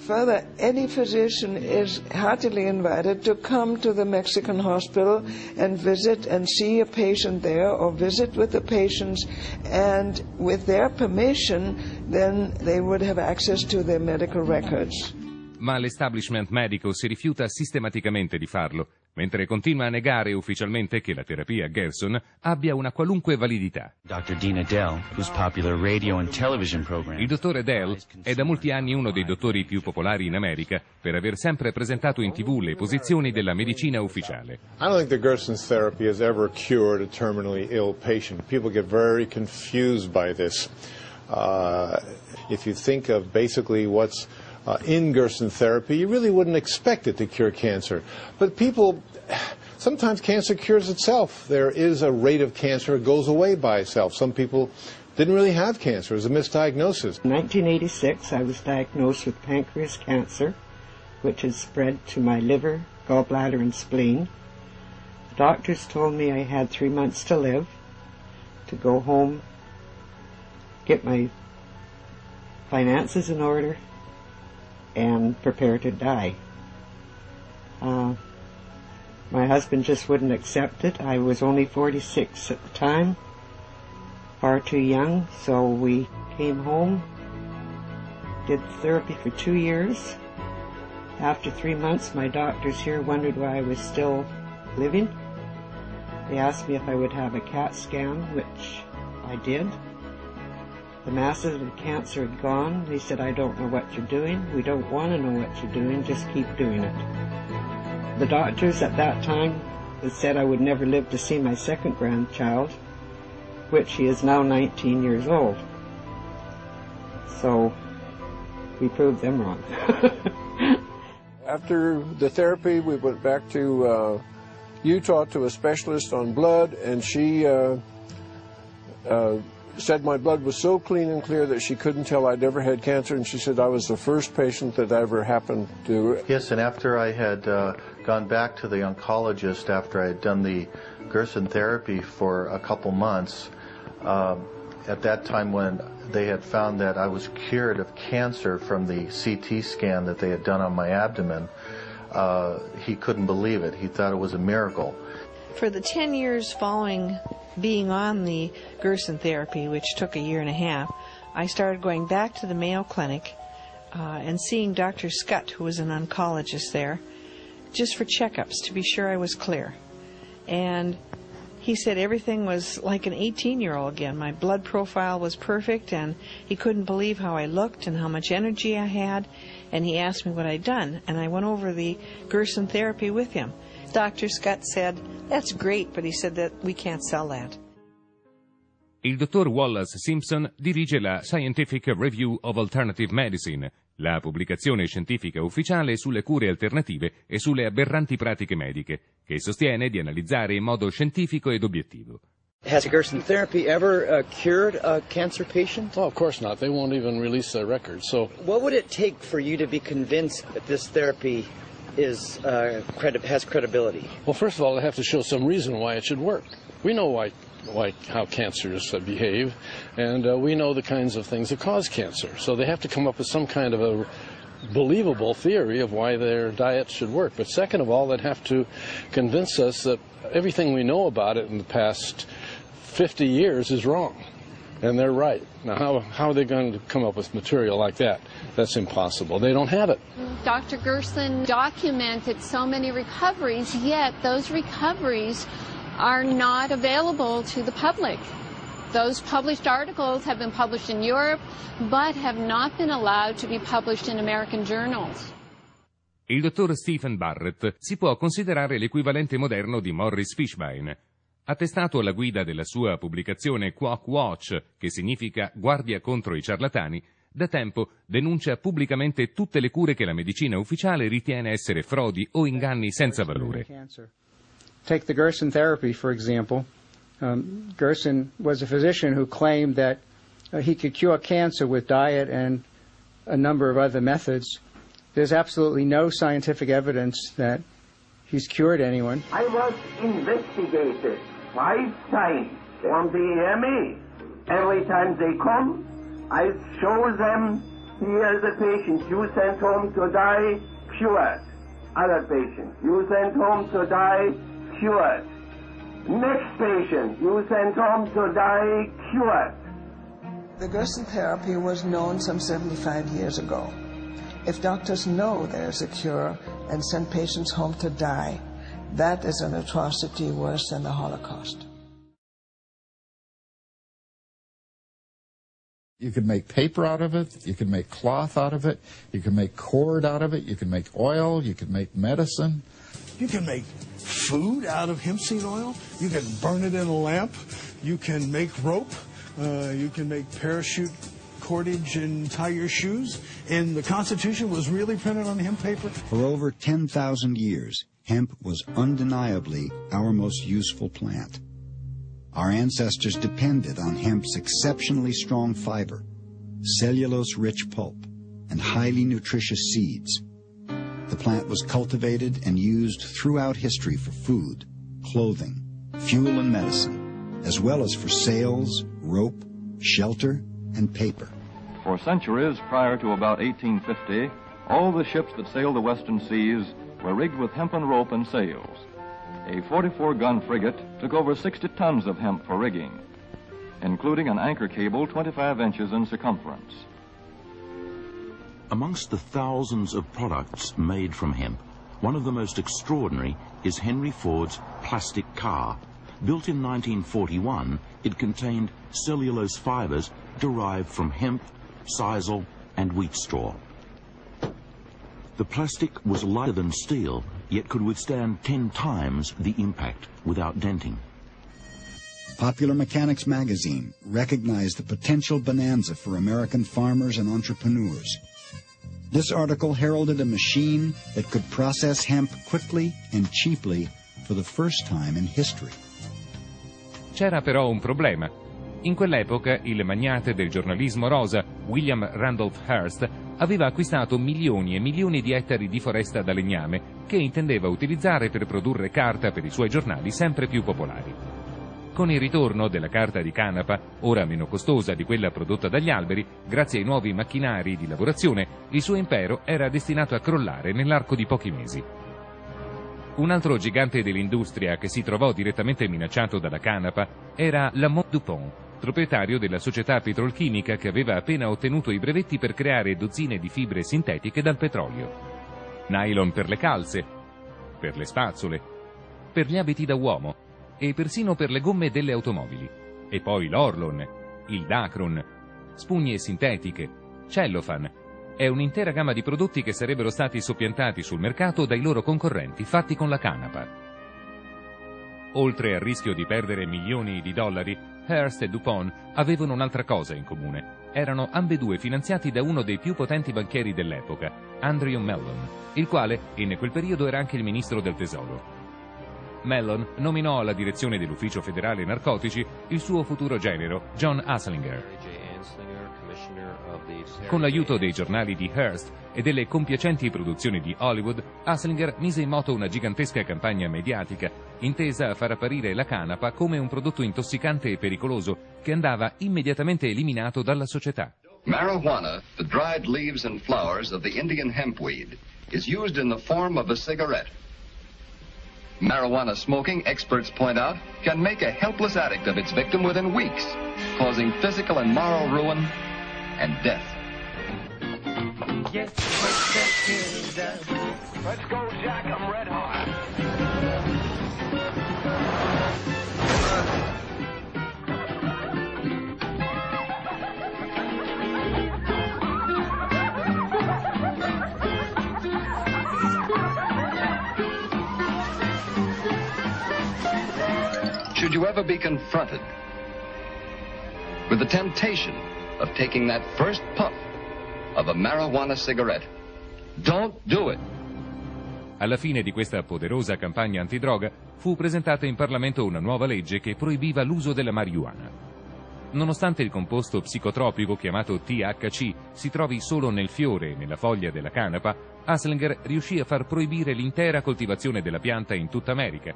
Further, any physician is heartily invited to come to the Mexican hospital and visit and see a patient there or visit with the patients, and with their permission then they would have access to their medical records. Ma l'establishment medico si rifiuta sistematicamente di farlo, mentre continua a negare ufficialmente che la terapia Gerson abbia una qualunque validità. Il dottore Dell è da molti anni uno dei dottori più popolari in America per aver sempre presentato in TV le posizioni della medicina ufficiale. I don't think the Gerson therapy has ever cured a terminally ill patient. People get very confused by this. If you think of basically what's in Gerson therapy, you really wouldn't expect it to cure cancer. But sometimes cancer cures itself. There is a rate of cancer that goes away by itself. Some people didn't really have cancer. It was a misdiagnosis. In 1986, I was diagnosed with pancreas cancer, which had spread to my liver, gallbladder, and spleen. The doctors told me I had 3 months to live, to go home, get my finances in order, and prepare to die. My husband just wouldn't accept it. I was only 46 at the time, far too young, so we came home, did therapy for 2 years. After 3 months, my doctors here wondered why I was still living. They asked me if I would have a CAT scan, which I did. The masses of the cancer had gone. They said, I don't know what you're doing. We don't want to know what you're doing. Just keep doing it. The doctors at that time had said I would never live to see my second grandchild, which he is now 19 years old. So we proved them wrong. After the therapy, we went back to Utah to a specialist on blood, and she said my blood was so clean and clear that she couldn't tell I'd ever had cancer, and she said I was the first patient that ever happened to. Yes, and after I had gone back to the oncologist after I had done the Gerson therapy for a couple months, at that time when they had found that I was cured of cancer from the CT scan that they had done on my abdomen, he couldn't believe it. He thought it was a miracle. For the 10 years following being on the Gerson therapy, which took a year and a half, I started going back to the Mayo Clinic and seeing Dr. Scott, who was an oncologist there, just for checkups to be sure I was clear. And he said everything was like an 18-year-old again. My blood profile was perfect, and he couldn't believe how I looked and how much energy I had. And he asked me what I'd done, and I went over the Gerson therapy with him. Dr. Scott said, that's great, but he said that we can't sell that. Il dottor Wallace Simpson dirige la Scientific Review of Alternative Medicine, la pubblicazione scientifica ufficiale sulle cure alternative e sulle aberranti pratiche mediche, che sostiene di analizzare in modo scientifico ed obiettivo. Has Gerson therapy ever cured a cancer patient? Oh, of course not. They won't even release their records. So, what would it take for you to be convinced that this therapy has credibility? Well, first of all, they have to show some reason why it should work. We know how cancers behave, and we know the kinds of things that cause cancer. So they have to come up with some kind of a believable theory of why their diet should work. But second of all, they'd have to convince us that everything we know about it in the past 50 years is wrong. And they're right. Now, how are they going to come up with material like that? That's impossible. They don't have it. Dr. Gerson documented so many recoveries, yet those recoveries are not available to the public. Those published articles have been published in Europe, but have not been allowed to be published in American journals. Il dottor Stephen Barrett si può considerare l'equivalente moderno di Morris Fishbein. Attestato alla guida della sua pubblicazione Quack Watch, che significa guardia contro i ciarlatani, da tempo denuncia pubblicamente tutte le cure che la medicina ufficiale ritiene essere frodi o inganni senza valore. Take the Gerson therapy, for example. Gerson was a physician who claimed that he could cure cancer with diet and a number of other methods. There's absolutely no scientific evidence that he's cured anyone. I was investigated 5 times on the AMA. Every time they come, I show them Here's a patient you sent home to die, cured. Other patient you sent home to die, cured. Next patient you sent home to die, cured. The Gerson therapy was known some 75 years ago. If doctors know there's a cure and send patients home to die, that is an atrocity worse than the Holocaust. You can make paper out of it, you can make cloth out of it, you can make cord out of it, you can make oil, you can make medicine. You can make food out of hemp seed oil, you can burn it in a lamp, you can make rope, you can make parachute cordage and tie your shoes, and the Constitution was really printed on hemp paper. For over 10,000 years, hemp was undeniably our most useful plant. Our ancestors depended on hemp's exceptionally strong fiber, cellulose-rich pulp, and highly nutritious seeds. The plant was cultivated and used throughout history for food, clothing, fuel and medicine, as well as for sails, rope, shelter, and paper. For centuries prior to about 1850, all the ships that sailed the western seas were rigged with hempen rope and sails. A 44-gun frigate took over 60 tons of hemp for rigging, including an anchor cable 25 inches in circumference. Amongst the thousands of products made from hemp, one of the most extraordinary is Henry Ford's plastic car. Built in 1941, it contained cellulose fibers derived from hemp, sisal, and wheat straw. The plastic was lighter than steel, yet could withstand 10 times the impact without denting. Popular Mechanics magazine recognized the potential bonanza for American farmers and entrepreneurs. This article heralded a machine that could process hemp quickly and cheaply for the first time in history. C'era però un problema. In quell'epoca il magnate del giornalismo rosa, William Randolph Hearst, aveva acquistato milioni e milioni di ettari di foresta da legname che intendeva utilizzare per produrre carta per i suoi giornali sempre più popolari. Con il ritorno della carta di canapa, ora meno costosa di quella prodotta dagli alberi, grazie ai nuovi macchinari di lavorazione, il suo impero era destinato a crollare nell'arco di pochi mesi. Un altro gigante dell'industria che si trovò direttamente minacciato dalla canapa era Lamont Dupont, proprietario della società petrolchimica che aveva appena ottenuto i brevetti per creare dozzine di fibre sintetiche dal petrolio. Nylon per le calze, per le spazzole, per gli abiti da uomo e persino per le gomme delle automobili. E poi l'Orlon, il Dacron, spugne sintetiche, Cellophane. È un'intera gamma di prodotti che sarebbero stati soppiantati sul mercato dai loro concorrenti fatti con la canapa. Oltre al rischio di perdere milioni di dollari, Hearst e Dupont avevano un'altra cosa in comune. Erano ambedue finanziati da uno dei più potenti banchieri dell'epoca, Andrew Mellon, il quale in quel periodo era anche il ministro del tesoro. Mellon nominò alla direzione dell'Ufficio Federale Narcotici il suo futuro genero, John Anslinger. Con l'aiuto dei giornali di Hearst e delle compiacenti produzioni di Hollywood, Anslinger mise in moto una gigantesca campagna mediatica intesa a far apparire la canapa come un prodotto intossicante e pericoloso che andava immediatamente eliminato dalla società. Marijuana, the dried leaves and flowers of the Indian hempweed, is used in the form of a cigarette. Marijuana smoking, experts point out, can make a helpless addict of its victim within weeks, causing physical and moral ruin and death. Let's go, Jack. I'm red hot. Should you ever be confronted with the temptation of taking that first puff of a marijuana cigarette, don't do it. Alla fine di questa poderosa campagna antidroga fu presentata in Parlamento una nuova legge che proibiva l'uso della marijuana. Nonostante il composto psicotropico chiamato THC si trovi solo nel fiore e nella foglia della canapa, Anslinger riuscì a far proibire l'intera coltivazione della pianta in tutta America